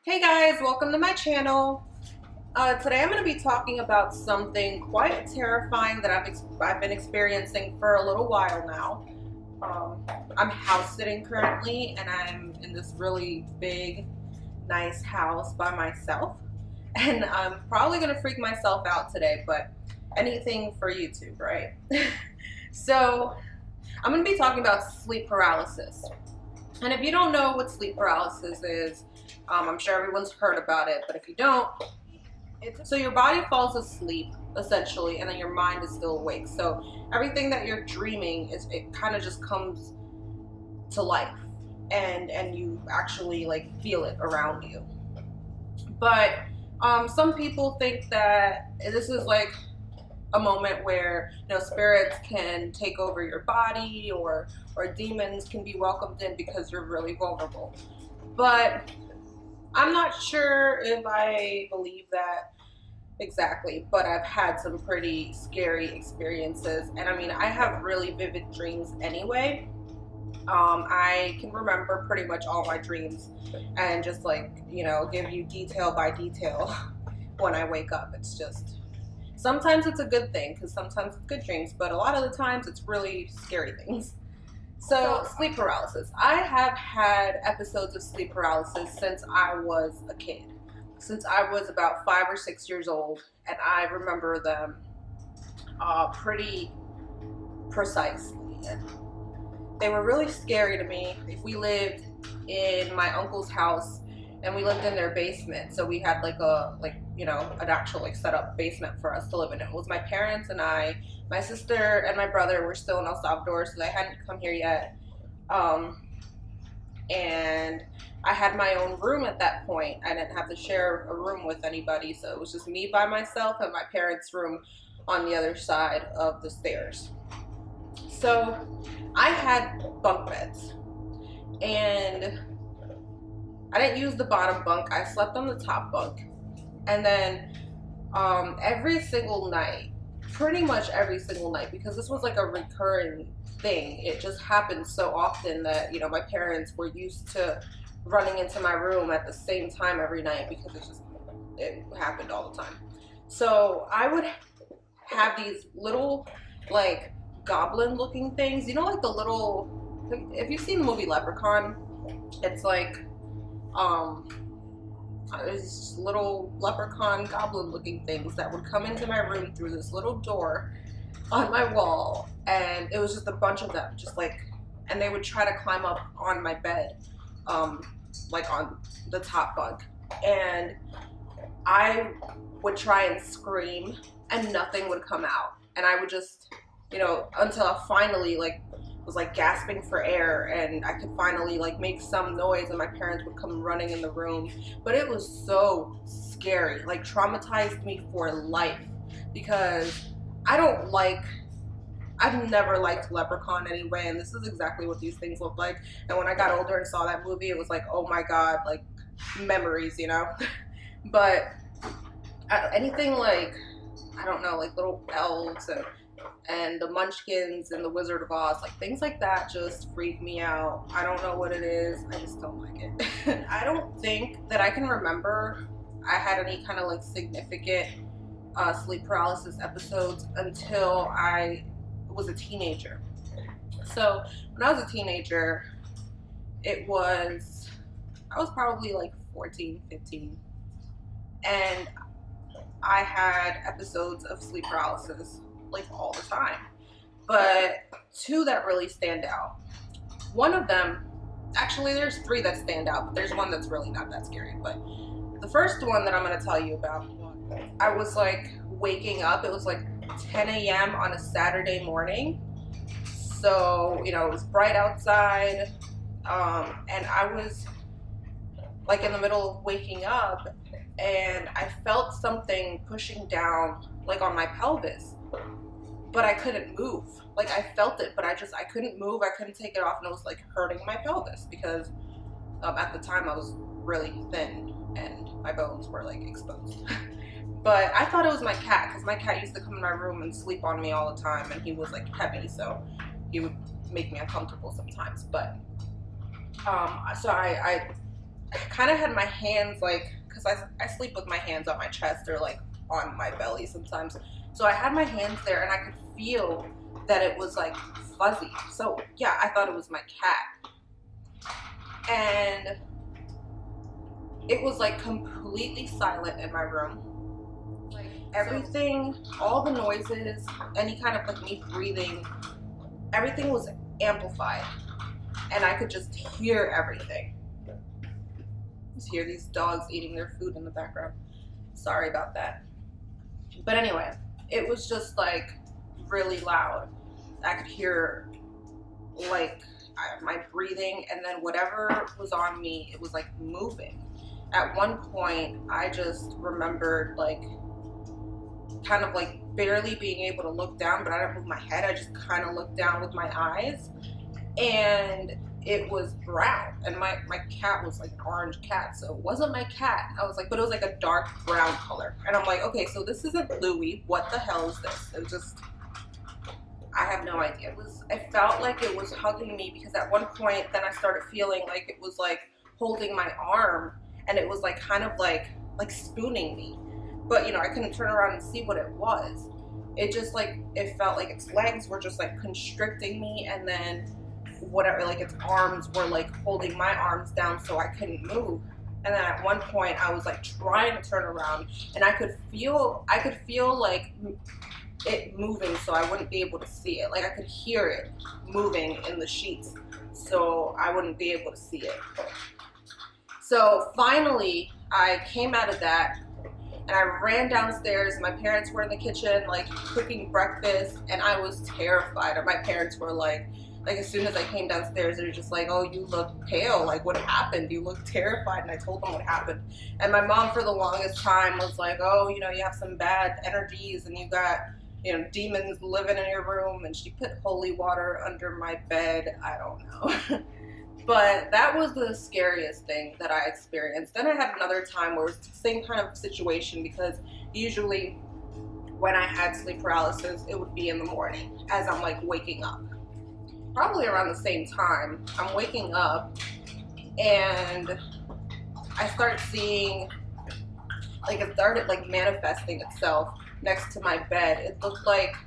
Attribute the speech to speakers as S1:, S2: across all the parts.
S1: Hey guys, welcome to my channel. Today I'm going to be talking about something quite terrifying that I've been experiencing for a little while now. I'm house sitting currently, and I'm in this really big, nice house by myself. And I'm probably going to freak myself out today, but anything for YouTube, right? So I'm going to be talking about sleep paralysis. And if you don't know what sleep paralysis is, I'm sure everyone's heard about it, but if you don't, so your body falls asleep essentially, and then your mind is still awake. So everything that you're dreaming it kind of just comes to life, and you actually like feel it around you. But some people think that this is like a moment where spirits can take over your body, or demons can be welcomed in because you're really vulnerable. But I'm not sure if I believe that exactly, but I've had some pretty scary experiences. And I mean, I have really vivid dreams anyway. I can remember pretty much all my dreams and just like, give you detail by detail when I wake up. It's just, sometimes it's a good thing because sometimes it's good dreams, but a lot of the times it's really scary things. So, sleep paralysis. I have had episodes of sleep paralysis since I was a kid. Since I was about 5 or 6 years old, and I remember them pretty precisely. And they were really scary to me. We lived in my uncle's house, and we lived in their basement. So we had an actual set up basement for us to live in. It was my parents and I. My sister and my brother were still in El Salvador, so they hadn't come here yet. And I had my own room at that point. I didn't have to share a room with anybody, so it was just me by myself and my parents' room on the other side of the stairs. So I had bunk beds, and I didn't use the bottom bunk. I slept on the top bunk. And then every single night, pretty much every single night, because this was like a recurring thing. It just happened so often that, my parents were used to running into my room at the same time every night because it happened all the time. So I would have these little, like, goblin looking things, like the little, if you've seen the movie Leprechaun, it's like, these little leprechaun goblin looking things that would come into my room through this little door on my wall, and it was just a bunch of them, and they would try to climb up on my bed, like on the top bunk, and I would try and scream and nothing would come out, and I would just, until I finally was gasping for air, and I could finally make some noise, and my parents would come running in the room. But it was so scary, traumatized me for life, because I've never liked Leprechaun anyway, and this is exactly what these things look like. And when I got older and saw that movie, it was like, oh my god, memories, But anything I don't know, little elves and the Munchkins and the Wizard of Oz, things like that just freak me out. I don't know what it is, I just don't like it. I don't think that I can remember I had any kind of significant sleep paralysis episodes until I was a teenager. So when I was a teenager, I was probably 14, 15, and I had episodes of sleep paralysis all the time. But two that really stand out. One of them, actually there's three that stand out, but there's one that's really not that scary. But the first one that I'm going to tell you about, I was waking up, it was 10 a.m. on a Saturday morning. So, it was bright outside, and I was in the middle of waking up, and I felt something pushing down on my pelvis, but I couldn't move. I felt it, but I couldn't move. I couldn't take it off, and it was hurting my pelvis because at the time I was really thin and my bones were exposed. But I thought it was my cat, because my cat used to come in my room and sleep on me all the time, and he was heavy, so he would make me uncomfortable sometimes. But so I I kind of had my hands like, because I sleep with my hands on my chest or like on my belly sometimes. So I had my hands there and I could feel that it was like fuzzy. So yeah, I thought it was my cat. And it was like completely silent in my room. Like everything, all the noises, any kind of like me breathing, everything was amplified. And I could just hear everything. Just hear these dogs eating their food in the background. Sorry about that. But anyway, it was just like really loud. I could hear like my breathing, and then whatever was on me, it was like moving. At one point, I just remembered like kind of like barely being able to look down, but I didn't move my head. I just kind of looked down with my eyes, and it was brown, and my cat was like an orange cat, so it wasn't my cat. I was like, but it was like a dark brown color, and I'm like, okay, so this isn't Louie. What the hell is this? It just, I have no idea. I felt like it was hugging me, because at one point then I started feeling like it was like holding my arm, and it was like kind of like spooning me, but you know, I couldn't turn around and see what it was. It just like, it felt like its legs were just like constricting me, and then whatever, like its arms were like holding my arms down so I couldn't move. And then at one point I was like trying to turn around, and I could feel like it moving, so I wouldn't be able to see it. Like I could hear it moving in the sheets, so I wouldn't be able to see it. So finally I came out of that, and I ran downstairs. My parents were in the kitchen like cooking breakfast, and I was terrified. And my parents were like as soon as I came downstairs, they were just like, oh, you look pale, like what happened? You look terrified. And I told them what happened. And my mom for the longest time was like, oh, you know, you have some bad energies, and you got, you know, demons living in your room. And she put holy water under my bed. I don't know. But that was the scariest thing that I experienced. Then I had another time where it was the same kind of situation, because usually when I had sleep paralysis, it would be in the morning as I'm like waking up. Probably around the same time, I'm waking up and I start seeing, like it started like manifesting itself next to my bed. It looked like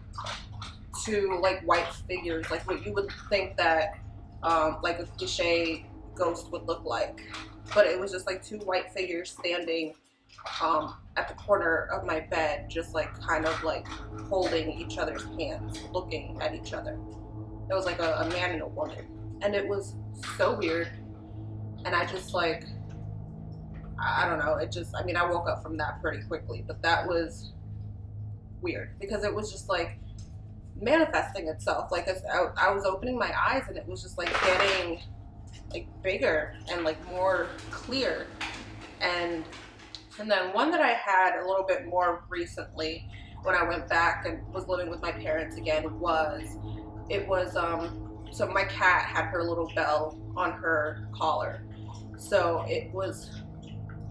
S1: two like white figures, like what you would think that like a cliche ghost would look like. But it was just like two white figures standing at the corner of my bed, just like kind of like holding each other's hands, looking at each other. It was like a man and a woman, and it was so weird. And I just like, I don't know, it just, I mean, I woke up from that pretty quickly, but that was weird, because it was just like manifesting itself. Like I was opening my eyes, and it was just like getting like bigger and like more clear. And then one that I had a little bit more recently, when I went back and was living with my parents again, so my cat had her little bell on her collar. So it was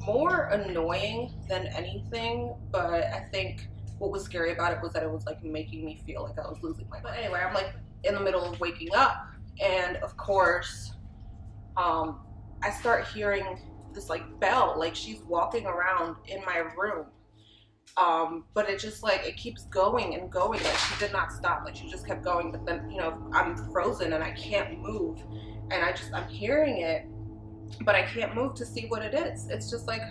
S1: more annoying than anything, but I think what was scary about it was that it was like making me feel like I was losing my mind. But anyway, I'm like in the middle of waking up, and of course, I start hearing this like bell, like she's walking around in my room. But it just like, it keeps going and going, like she did not stop, like she just kept going. But then, you know, I'm frozen and I can't move, and I'm hearing it, but I can't move to see what it is. It's just like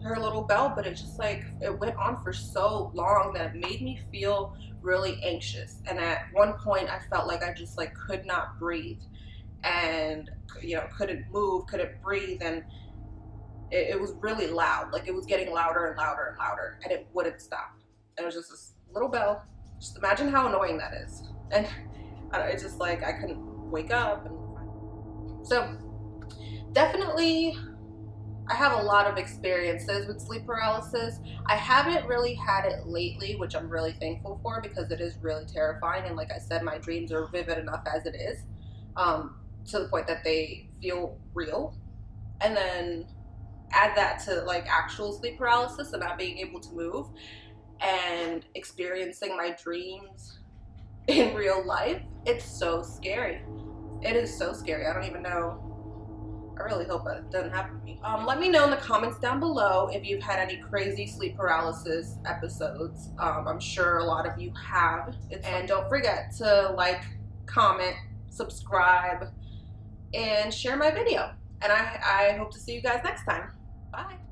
S1: her little bell, but it just like, it went on for so long that it made me feel really anxious. And at one point I felt like I just like could not breathe, and you know, couldn't move, couldn't breathe, and it was really loud. Like it was getting louder and louder and louder, and it wouldn't stop. And it was just this little bell. Just imagine how annoying that is. And it's just like, I couldn't wake up. And so definitely I have a lot of experiences with sleep paralysis. I haven't really had it lately, which I'm really thankful for, because it is really terrifying. And like I said, my dreams are vivid enough as it is, to the point that they feel real. And then add that to like actual sleep paralysis and not being able to move, and experiencing my dreams in real life. It's so scary. It is so scary. I don't even know I really hope that doesn't happen to me. Let me know in the comments down below if you've had any crazy sleep paralysis episodes. I'm sure a lot of you have. And don't forget to like, comment, subscribe, and share my video. And I hope to see you guys next time. Bye.